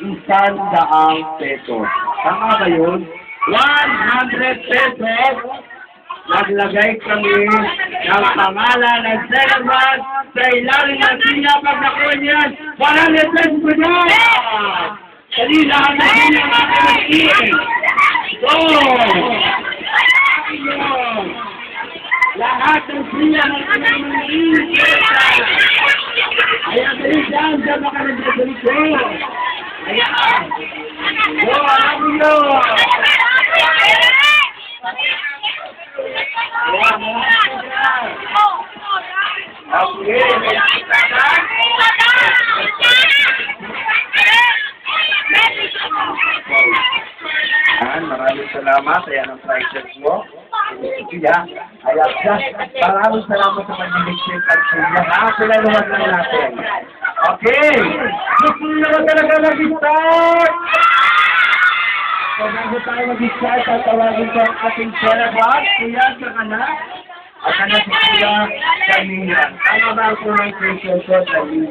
100 pesos. Tama ba yun? 100 pesos. Naglagay kami ng pangalan ng Senaman sa ilalim ng siya. Pag nakuha niyan, 100 pesos po niyan! Dali lahat na siya ang aking Go! Lahat ng siya ng aking Ayan, dali dyan, dyan baka nagdadali ko. Ayan! Go, alam nyo! Maraming salamat. Ayan ang prices mo. Kuya, ayan siya. Maraming salamat sa pag-diligent at kuya. Pinaluwag lang natin. Okay. Gusto nyo naman talaga mag-start. So, bago tayo mag-start, tatawagin ko ang ating Senaman. Kuya, sa kanan. At ano si Kuya Camilla. Ano ba ang kunang presyo ko, Camilla?